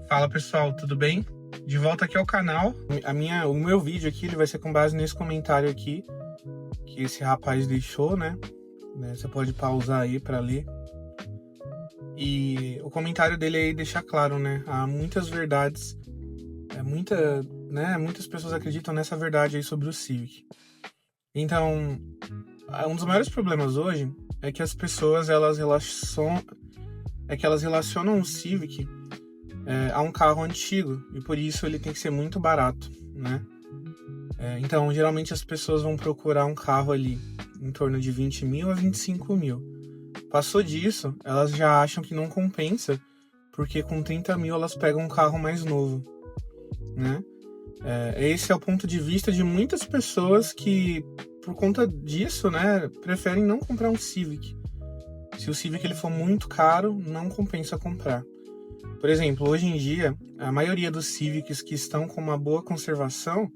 Fala pessoal, tudo bem? De volta aqui ao canal. O meu vídeo aqui ele vai ser com base nesse comentário aqui que esse rapaz deixou, né? Você pode pausar aí para ler. E o comentário dele aí deixa claro, né? Há muitas verdades, muitas pessoas acreditam nessa verdade aí sobre o Civic. Então, um dos maiores problemas hoje é que as pessoas elas relacionam o Civic a um carro antigo e por isso ele tem que ser muito barato, né? Então, geralmente as pessoas vão procurar um carro ali em torno de 20 mil a 25 mil. Passou disso, elas já acham que não compensa, porque com 30 mil elas pegam um carro mais novo, né? Esse é o ponto de vista de muitas pessoas que, por conta disso, né, preferem não comprar um Civic. Se o Civic ele for muito caro, não compensa comprar. Por exemplo, hoje em dia, a maioria dos Civics que estão com uma boa conservação,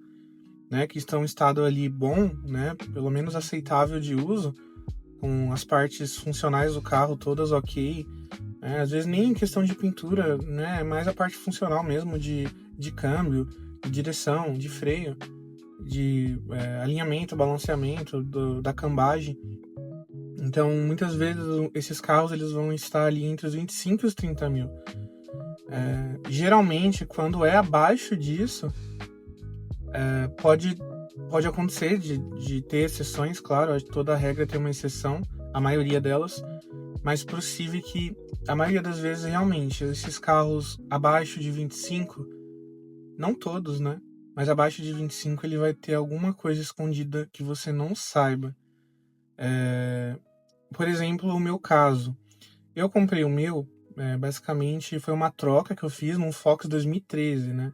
né, que estão em estado ali bom, né, pelo menos aceitável de uso, com as partes funcionais do carro todas ok, às vezes nem em questão de pintura, né, é mais a parte funcional mesmo de câmbio, de direção, de freio, de alinhamento, balanceamento, da cambagem. Então, muitas vezes esses carros eles vão estar ali entre os 25 e os 30 mil. Geralmente, quando é abaixo disso, pode acontecer de ter exceções, claro, toda regra tem uma exceção, a maioria delas, mas para o Civic, a maioria das vezes, realmente, esses carros abaixo de 25, não todos, né? Mas abaixo de 25 ele vai ter alguma coisa escondida que você não saiba. Por exemplo, o meu caso. Eu comprei o meu, basicamente foi uma troca que eu fiz num Fox 2013, né?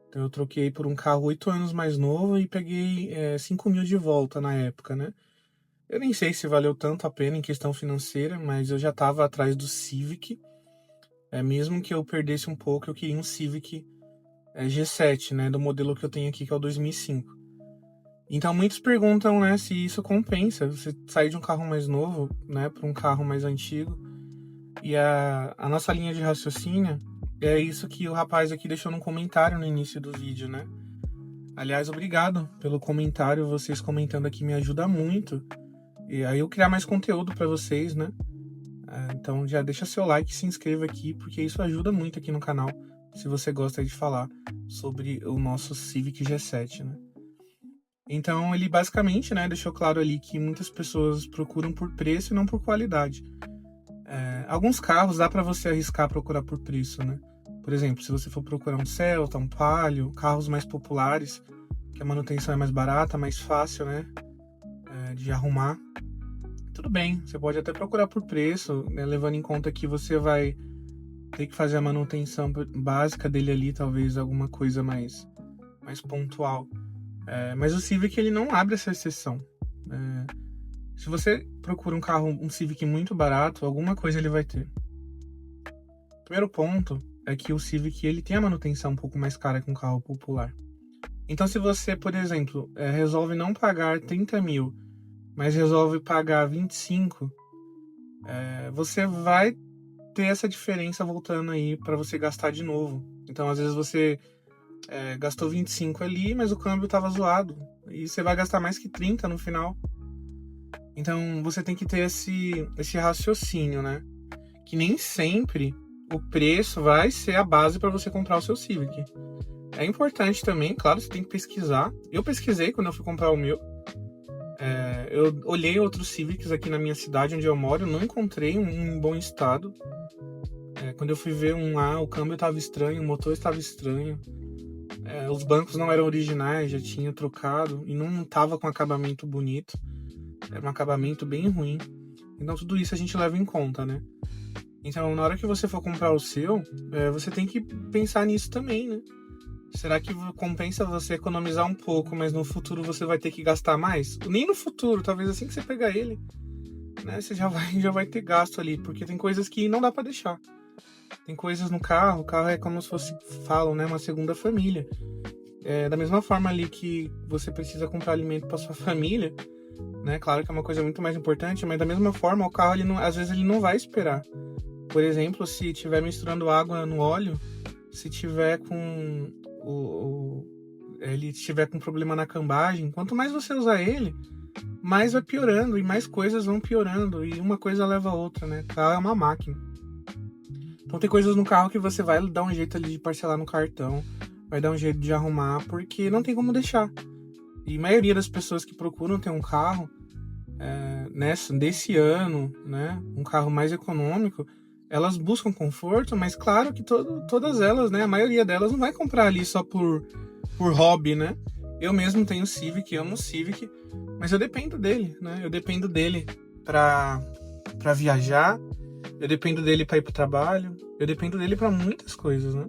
Então eu troquei por um carro 8 anos mais novo e peguei 5 mil de volta na época, né? Eu nem sei se valeu tanto a pena em questão financeira, mas eu já estava atrás do Civic. Mesmo que eu perdesse um pouco, eu queria um Civic G7, né? Do modelo que eu tenho aqui, que é o 2005. Então muitos perguntam, né, se isso compensa, você sair de um carro mais novo, né, para um carro mais antigo. E a nossa linha de raciocínio é isso que o rapaz aqui deixou no comentário no início do vídeo, né? Aliás, obrigado pelo comentário, vocês comentando aqui me ajuda muito. E aí eu criar mais conteúdo para vocês, né? Então já deixa seu like e se inscreva aqui, porque isso ajuda muito aqui no canal, se você gosta de falar sobre o nosso Civic G7, né? Então ele basicamente, né, deixou claro ali que muitas pessoas procuram por preço e não por qualidade. Alguns carros dá para você arriscar procurar por preço, né? Por exemplo, se você for procurar um Celta, um Palio, carros mais populares, que a manutenção é mais barata, mais fácil, né, de arrumar, tudo bem, você pode até procurar por preço, né, levando em conta que você vai ter que fazer a manutenção básica dele ali, talvez alguma coisa mais pontual. Mas o Civic ele não abre essa exceção. Se você procura um Civic muito barato, alguma coisa ele vai ter. Primeiro ponto é que o Civic ele tem a manutenção um pouco mais cara que um carro popular. Então se você, por exemplo, resolve não pagar 30 mil, mas resolve pagar 25, você vai ter essa diferença voltando aí para você gastar de novo. Então às vezes você gastou 25 ali, mas o câmbio estava zoado. E você vai gastar mais que 30 no final. Então você tem que ter esse raciocínio, né? Que nem sempre o preço vai ser a base para você comprar o seu Civic. É importante também, claro, você tem que pesquisar. Eu pesquisei quando eu fui comprar o meu. Eu olhei outros Civics aqui na minha cidade onde eu moro, não encontrei um em bom estado. Quando eu fui ver o câmbio estava estranho, o motor estava estranho. Os bancos não eram originais, já tinha trocado e não estava com acabamento bonito. Era um acabamento bem ruim. Então tudo isso a gente leva em conta, né? Então na hora que você for comprar o seu, você tem que pensar nisso também, né? Será que compensa você economizar um pouco, mas no futuro você vai ter que gastar mais? Nem no futuro, talvez assim que você pegar ele, né? Você já vai ter gasto ali, porque tem coisas que não dá pra deixar. Tem coisas no carro, o carro é como se fosse, falam, né, uma segunda família. Da mesma forma ali que você precisa comprar alimento para sua família, né? Claro que é uma coisa muito mais importante, mas da mesma forma o carro às vezes ele não vai esperar. Por exemplo, se estiver misturando água no óleo, se tiver com ele tiver com problema na cambagem, quanto mais você usar ele, mais vai piorando e mais coisas vão piorando e uma coisa leva a outra, né? O carro é uma máquina. Então tem coisas no carro que você vai dar um jeito ali de parcelar no cartão, vai dar um jeito de arrumar, porque não tem como deixar. E a maioria das pessoas que procuram ter um carro desse ano, né, um carro mais econômico, elas buscam conforto, mas claro que todas elas, né, a maioria delas não vai comprar ali só por hobby, né? Eu mesmo tenho Civic, amo o Civic, mas eu dependo dele, né? Eu dependo dele para viajar, eu dependo dele para ir pro trabalho, eu dependo dele para muitas coisas, né?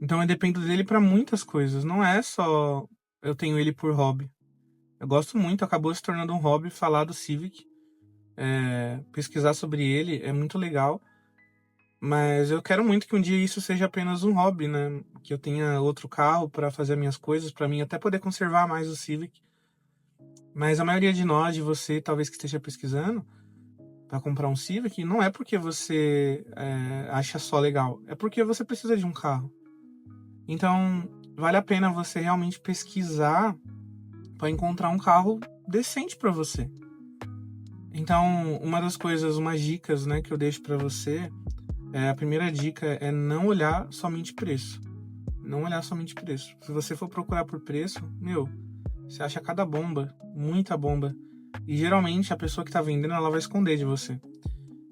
Então eu dependo dele para muitas coisas, não é só eu tenho ele por hobby. Eu gosto muito, acabou se tornando um hobby falar do Civic, pesquisar sobre ele é muito legal, mas eu quero muito que um dia isso seja apenas um hobby, né? Que eu tenha outro carro para fazer minhas coisas, para mim até poder conservar mais o Civic. Mas a maioria de nós, de você, talvez que esteja pesquisando para comprar um Civic, não é porque você acha só legal, é porque você precisa de um carro. Então, vale a pena você realmente pesquisar para encontrar um carro decente para você. Então, umas dicas, né, que eu deixo para você, a primeira dica é não olhar somente preço. Não olhar somente preço. Se você for procurar por preço, você acha cada bomba, muita bomba. E geralmente a pessoa que está vendendo, ela vai esconder de você.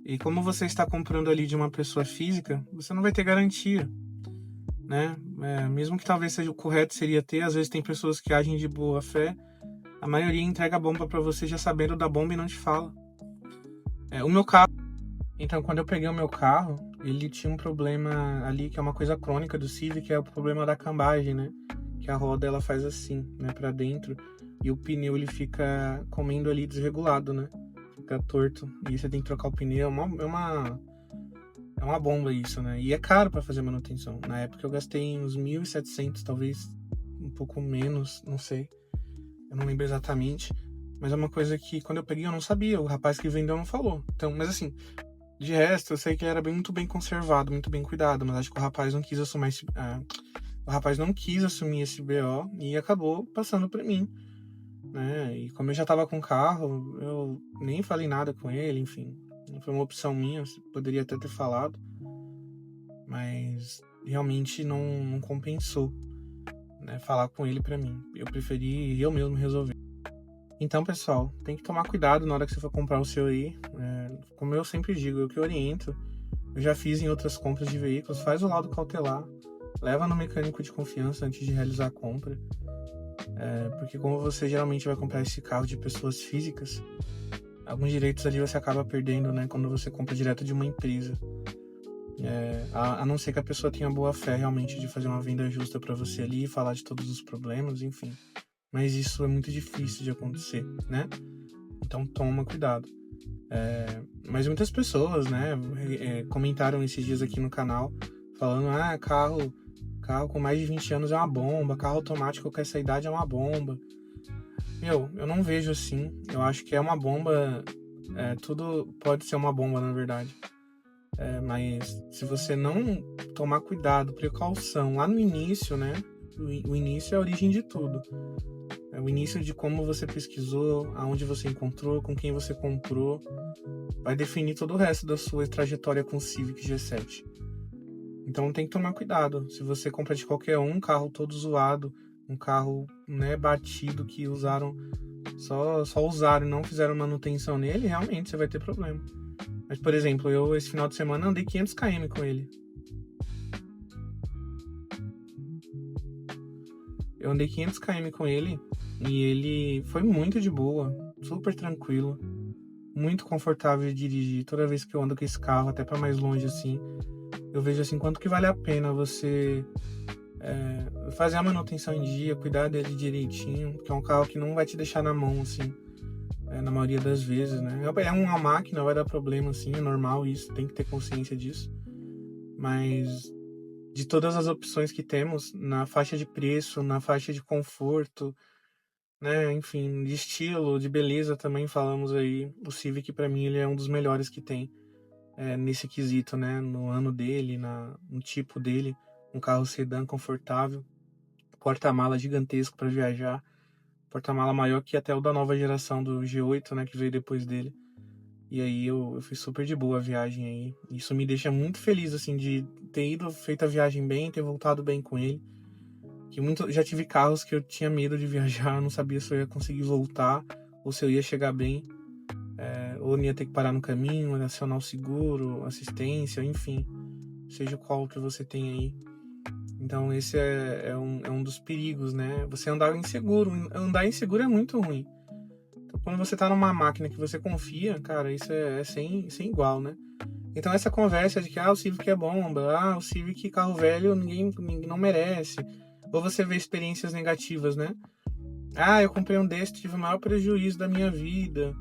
E como você está comprando ali de uma pessoa física, você não vai ter garantia, né? Mesmo que talvez seja o correto seria ter, às vezes tem pessoas que agem de boa fé, a maioria entrega a bomba para você já sabendo da bomba e não te fala. O meu carro, então quando eu peguei o meu carro, ele tinha um problema ali que é uma coisa crônica do Civic, que é o problema da cambagem, né? Que a roda ela faz assim, né, para dentro, e o pneu ele fica comendo ali desregulado, né? Fica torto. E você tem que trocar o pneu, é uma bomba isso, né? E é caro para fazer manutenção. Na época eu gastei uns 1.700, talvez um pouco menos, não sei. Eu não lembro exatamente, mas é uma coisa que quando eu peguei eu não sabia, o rapaz que vendeu não falou. Então, mas assim, de resto, eu sei que ele era muito bem conservado, muito bem cuidado, mas acho que o rapaz não quis assumir esse BO e acabou passando pra mim, né? E como eu já tava com o carro, eu nem falei nada com ele, enfim. Foi uma opção minha, poderia até ter falado, mas realmente não compensou, né, falar com ele pra mim. Eu preferi eu mesmo resolver. Então, pessoal, tem que tomar cuidado na hora que você for comprar o seu aí. Como eu sempre digo, eu que oriento, eu já fiz em outras compras de veículos, faz o laudo cautelar, leva no mecânico de confiança antes de realizar a compra. Porque como você geralmente vai comprar esse carro de pessoas físicas, alguns direitos ali você acaba perdendo, né, quando você compra direto de uma empresa. A não ser que a pessoa tenha boa fé realmente de fazer uma venda justa para você ali, falar de todos os problemas, enfim. Mas isso é muito difícil de acontecer, né? Então toma cuidado. Mas muitas pessoas, né, comentaram esses dias aqui no canal, falando, carro com mais de 20 anos é uma bomba, carro automático com essa idade é uma bomba. Eu não vejo assim, eu acho que é uma bomba, tudo pode ser uma bomba na verdade. Mas se você não tomar cuidado, precaução lá no início, né, o início é a origem de tudo. O início de como você pesquisou, aonde você encontrou, com quem você comprou, vai definir todo o resto da sua trajetória com o Civic G7. Então tem que tomar cuidado. Se você compra de qualquer um carro todo zoado, um carro, né, batido, que usaram, só usaram e não fizeram manutenção nele, realmente você vai ter problema. Mas, por exemplo, eu esse final de semana andei 500 km com ele. Eu andei 500 km com ele e ele foi muito de boa, super tranquilo, muito confortável de dirigir. Toda vez que eu ando com esse carro, até para mais longe assim, eu vejo assim quanto que vale a pena você fazer a manutenção em dia, cuidar dele direitinho, que é um carro que não vai te deixar na mão assim, na maioria das vezes, né? É uma máquina, vai dar problema assim, é normal isso, tem que ter consciência disso. Mas de todas as opções que temos, na faixa de preço, na faixa de conforto, né, enfim, de estilo, de beleza também falamos aí, o Civic para mim ele é um dos melhores que tem. nesse quesito, né? No ano dele, no tipo dele, um carro sedã confortável, porta-mala gigantesco para viajar, porta-mala maior que até o da nova geração do G8, né? Que veio depois dele. E aí eu fui super de boa a viagem aí. Isso me deixa muito feliz, assim, de ter ido, feito a viagem bem, ter voltado bem com ele. Que já tive carros que eu tinha medo de viajar, não sabia se eu ia conseguir voltar ou se eu ia chegar bem. Ou não ia ter que parar no caminho, acionar o seguro, assistência, enfim. Seja qual que você tem aí. Então esse é um dos perigos, né? Você andar inseguro. Andar inseguro é muito ruim. Então, quando você tá numa máquina que você confia, cara, isso é sem igual, né? Então essa conversa de que o Civic é bomba, o Civic carro velho ninguém não merece. Ou você vê experiências negativas, né? Eu comprei um desse, tive o maior prejuízo da minha vida.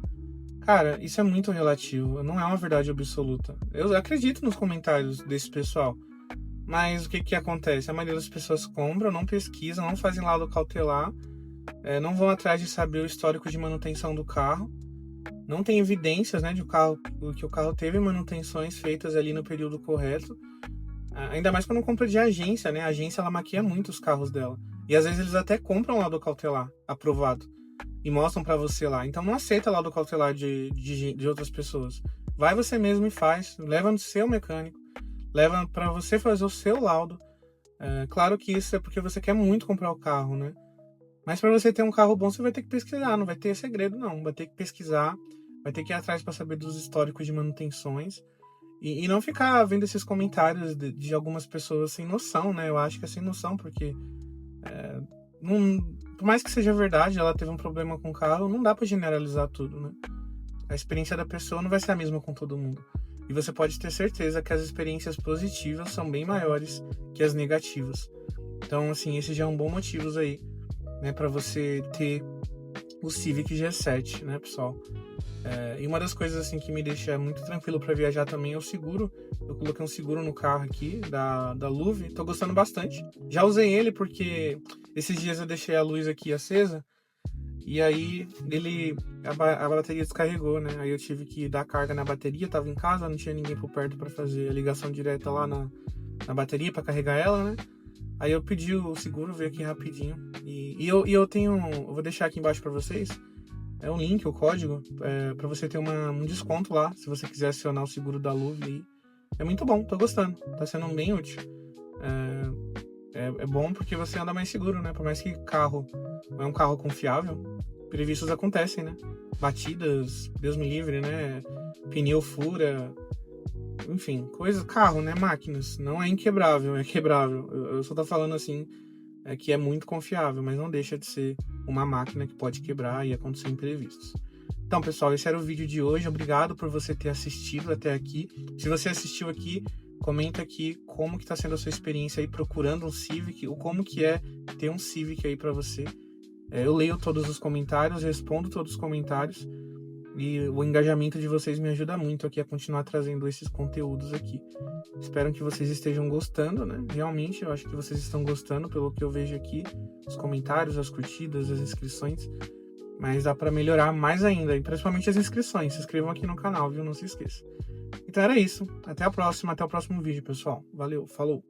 Cara, isso é muito relativo, não é uma verdade absoluta. Eu acredito nos comentários desse pessoal, mas o que acontece? A maioria das pessoas compram, não pesquisam, não fazem laudo cautelar, não vão atrás de saber o histórico de manutenção do carro, não tem evidências, né, de que o carro teve manutenções feitas ali no período correto, ainda mais quando compra de agência, né? A agência ela maquia muito os carros dela, e às vezes eles até compram laudo cautelar aprovado e mostram pra você lá. Então não aceita laudo cautelar de outras pessoas. Vai você mesmo e faz. Leva no seu mecânico. Leva pra você fazer o seu laudo. Claro que isso é porque você quer muito comprar o carro, né? Mas pra você ter um carro bom, você vai ter que pesquisar. Não vai ter segredo, não. Vai ter que pesquisar. Vai ter que ir atrás pra saber dos históricos de manutenções. E não ficar vendo esses comentários de algumas pessoas sem noção, né? Eu acho que é sem noção, porque... por mais que seja verdade, ela teve um problema com o carro, não dá pra generalizar tudo, né? A experiência da pessoa não vai ser a mesma com todo mundo. E você pode ter certeza que as experiências positivas são bem maiores que as negativas. Então, assim, esse já é um bom motivo aí, né, para você ter o Civic G7, né, pessoal? E uma das coisas, assim, que me deixa muito tranquilo para viajar também é o seguro. Eu coloquei um seguro no carro aqui, da Luve, tô gostando bastante. Já usei ele porque esses dias eu deixei a luz aqui acesa e aí a bateria descarregou, né? Aí eu tive que dar carga na bateria, tava em casa, não tinha ninguém por perto para fazer a ligação direta lá na bateria para carregar ela, né? Aí eu pedi o seguro, veio aqui rapidinho. Eu vou deixar aqui embaixo para vocês, um link, o código, para você ter um desconto lá, se você quiser acionar o seguro da Luve aí. É muito bom, tô gostando, tá sendo bem útil. É bom porque você anda mais seguro, né? Por mais que carro não é um carro confiável, imprevistos acontecem, né? Batidas, Deus me livre, né? Pneu fura, enfim, carro, né? Máquinas, não é inquebrável, é quebrável. Eu só tô falando assim, que é muito confiável, mas não deixa de ser uma máquina que pode quebrar e acontecer imprevistos. Então, pessoal, esse era o vídeo de hoje. Obrigado por você ter assistido até aqui. Se você assistiu aqui, comenta aqui como que tá sendo a sua experiência aí procurando um Civic, ou como que é ter um Civic aí para você. Eu leio todos os comentários, respondo todos os comentários, e o engajamento de vocês me ajuda muito aqui a continuar trazendo esses conteúdos aqui. Espero que vocês estejam gostando, né? Realmente, eu acho que vocês estão gostando pelo que eu vejo aqui, os comentários, as curtidas, as inscrições. Mas dá para melhorar mais ainda, e principalmente as inscrições. Se inscrevam aqui no canal, viu? Não se esqueça. Então era isso. Até a próxima, até o próximo vídeo, pessoal. Valeu, falou!